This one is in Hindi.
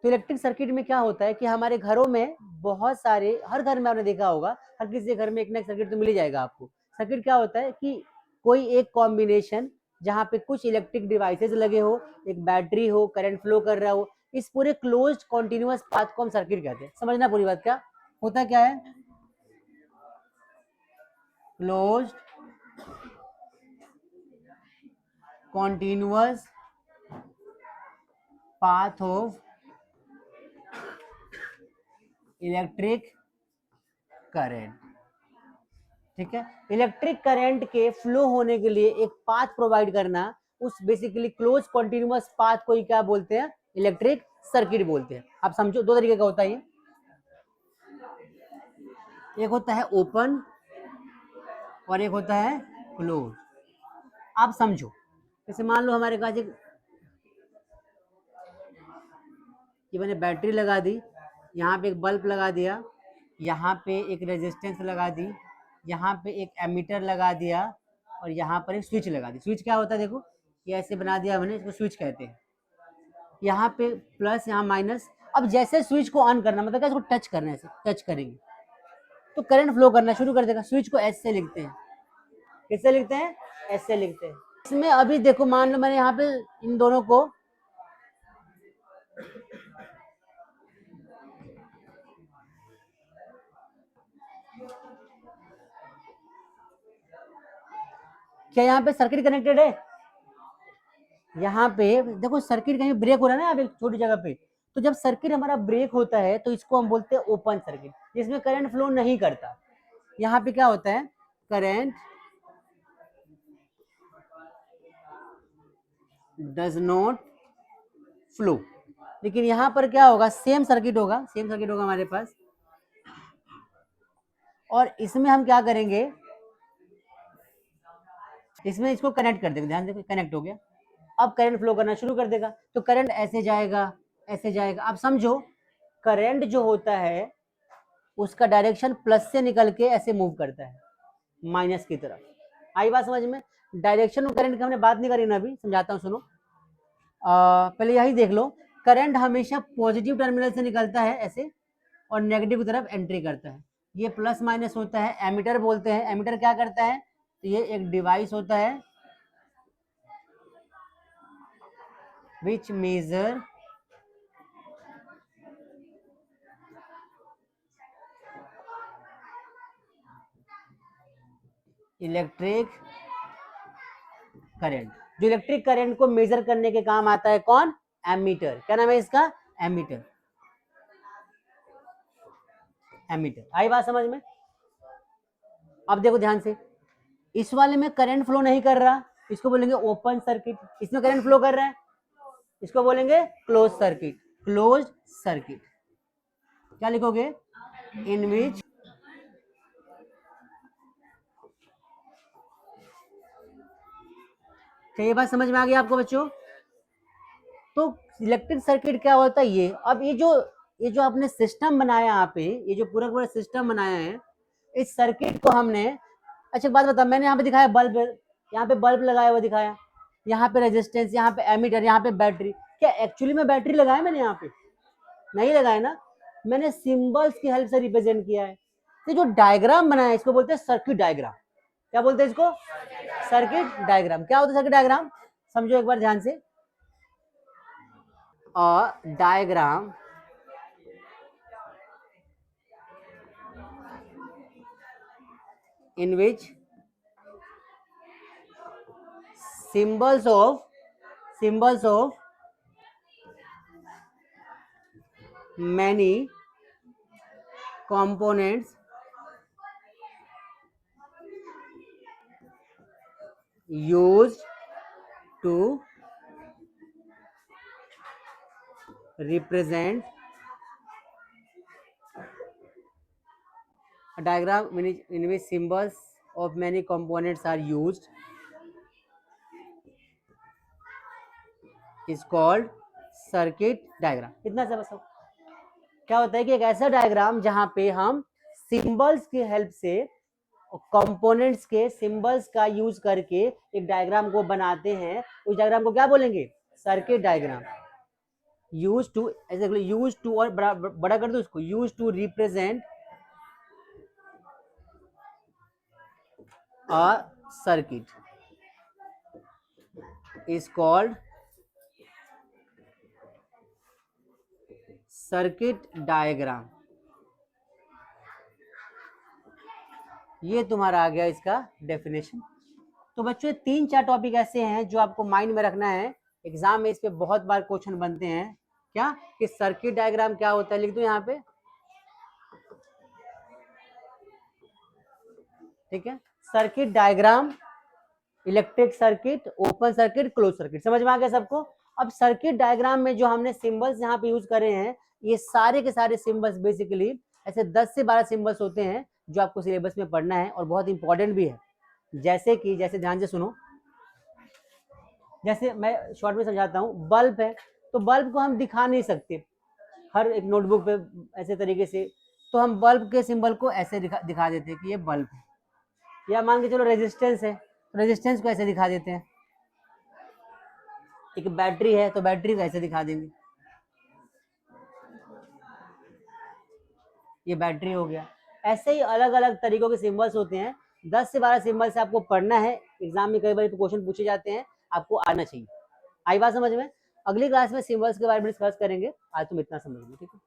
तो इलेक्ट्रिक सर्किट में क्या होता है कि हमारे घरों में बहुत सारे, हर घर में आपने देखा होगा, हर किसी के घर में एक ना एक सर्किट तो मिल ही जाएगा आपको। सर्किट क्या होता है कि कोई एक कॉम्बिनेशन जहाँ पे कुछ इलेक्ट्रिक डिवाइसेस लगे हो, एक बैटरी हो, करंट फ्लो कर रहा हो, इस पूरे क्लोज्ड कॉन्टिन्यूअस पाथ को हम सर्किट कहते हैं। समझना पूरी बात, क्या होता क्या है, closed continuous path of electric current. ठीक है, इलेक्ट्रिक करंट के फ्लो होने के लिए एक पाथ प्रोवाइड करना, उस बेसिकली क्लोज कॉन्टिन्यूअस पाथ को ही क्या बोलते हैं, इलेक्ट्रिक सर्किट बोलते हैं। आप समझो, दो तरीके का होता है ये, एक होता है ओपन और एक होता है क्लोज। आप समझो, जैसे मान लो हमारे पास एक, कि मैंने बैटरी लगा दी, यहाँ पे एक बल्ब लगा दिया, यहाँ पे एक रेजिस्टेंस लगा दी, यहाँ पे एक एमीटर लगा दिया और यहाँ पर एक स्विच लगा दी। स्विच क्या होता है, देखो ये ऐसे बना दिया मैंने, इसको स्विच कहते हैं। यहाँ पे प्लस, यहाँ माइनस। अब जैसे स्विच को ऑन करना, मतलब क्या, इसको टच करना है, ऐसे टच करेंगे तो करंट फ्लो करना शुरू कर देगा। स्विच को ऐसे लिखते हैं, किससे लिखते हैं, ऐसे लिखते हैं। इसमें अभी देखो, मान लो मैंने यहाँ पे इन दोनों को, क्या यहाँ पे सर्किट कनेक्टेड है, यहाँ पे देखो सर्किट कहीं ब्रेक हो रहा है ना, यहाँ पे छोटी जगह पे, तो जब सर्किट हमारा ब्रेक होता है तो इसको हम बोलते हैं ओपन सर्किट, जिसमें करंट फ्लो नहीं करता। यहाँ पे क्या होता है, करंट डज नॉट फ्लो। लेकिन यहाँ पर क्या होगा, सेम सर्किट होगा, सेम सर्किट होगा हमारे पास, और इसमें हम क्या करेंगे, इसमें इसको कनेक्ट कर देंगे। ध्यान देखो, कनेक्ट हो गया, अब करंट फ्लो करना शुरू कर देगा। तो करंट ऐसे जाएगा, ऐसे जाएगा। अब समझो, करंट जो होता है उसका डायरेक्शन प्लस से निकल के ऐसे मूव करता है माइनस की तरफ। आई बात समझ में? डायरेक्शन ऑफ करंट की हमने बात नहीं करी ना, अभी समझाता हूँ, सुनो। पहले यही देख लो, करंट हमेशा पॉजिटिव टर्मिनल से निकलता है ऐसे, और नेगेटिव की तरफ एंट्री करता है। ये प्लस माइनस होता है, एमीटर बोलते हैं। एमीटर क्या करता है, तो ये एक डिवाइस होता है विच मेजर इलेक्ट्रिक करंट। जो इलेक्ट्रिक करंट को मेजर करने के काम आता है कौन, एमीटर। क्या नाम है इसका, एमीटर। एमीटर। आई बात समझ में? अब देखो ध्यान से, इस वाले में करंट फ्लो नहीं कर रहा, इसको बोलेंगे ओपन सर्किट। इसमें करंट फ्लो कर रहा है, इसको बोलेंगे क्लोज सर्किट। क्लोज सर्किट क्या लिखोगे, इन विच ये बात समझ में आ गई आपको बच्चों? तो इलेक्ट्रिक सर्किट क्या होता है ये। अब ये जो आपने सिस्टम बनाया यहाँ पे, ये जो पूरा पूरा सिस्टम बनाया है, इस सर्किट को हमने, अच्छा बात बता, मैंने यहाँ पे दिखाया बल्ब, यहाँ पे बल्ब लगाया हुआ दिखाया, यहाँ पे रेजिस्टेंस, यहाँ पे एमीटर, यहाँ पे बैटरी। क्या एक्चुअली में बैटरी लगाया मैंने यहाँ पे, नहीं लगाया ना, मैंने सिंबल्स की हेल्प से रिप्रेजेंट किया है। तो जो डायग्राम बनाया है इसको बोलते हैं सर्किट डायग्राम। क्या बोलते हैं इसको, सर्किट डायग्राम। क्या होता है सर्किट डायग्राम, समझो एक बार ध्यान से। A diagram in which symbols of many components used to represent a diagram in which symbols of many components are used is called circuit diagram. इतना सा बस। क्या होता है कि एक ऐसा डायग्राम जहां पे हम सिंबल्स की हेल्प से, कंपोनेंट्स के सिंबल्स का यूज करके एक डायग्राम को बनाते हैं, उस डायग्राम को क्या बोलेंगे, सर्किट डायग्राम। यूज टू, ऐसे यूज टू और बड़ा कर दो उसको, use to represent a circuit is called circuit diagram. ये तुम्हारा आ गया इसका डेफिनेशन। तो बच्चों 3-4 टॉपिक ऐसे हैं जो आपको माइंड में रखना है, एग्जाम में इस पे बहुत बार क्वेश्चन बनते हैं। क्या कि सर्किट डायग्राम क्या होता है, लिख दो यहाँ पे, ठीक है। Circuit diagram, electric circuit, open circuit, close circuit, समझ में आ गया सबको। अब सर्किट डायग्राम में जो हमने सिंबल्स यहाँ पे यूज करे हैं, ये सारे के सारे सिंबल्स बेसिकली ऐसे 10 से 12 सिंबल्स होते हैं जो आपको सिलेबस में पढ़ना है और बहुत इंपॉर्टेंट भी है। जैसे ध्यान से सुनो, जैसे मैं शॉर्ट में समझाता हूँ, बल्ब है तो बल्ब को हम दिखा नहीं सकते हर एक नोटबुक पे ऐसे तरीके से, तो हम बल्ब के सिंबल को ऐसे दिखा देते हैं कि ये बल्ब है। या मान के चलो रेजिस्टेंस है, तो रेजिस्टेंस को ऐसे दिखा देते हैं। एक बैटरी है तो बैटरी को ऐसे दिखा देंगे, ये बैटरी हो गया। ऐसे ही अलग अलग तरीकों के सिंबल्स होते हैं, 10 से 12 सिंबल से आपको पढ़ना है। एग्जाम में कई बार क्वेश्चन पूछे जाते हैं, आपको आना चाहिए। आई बात समझ में? अगली क्लास में सिंबल्स के बारे में डिस्कस करेंगे, आज तुम इतना समझ लो, ठीक है।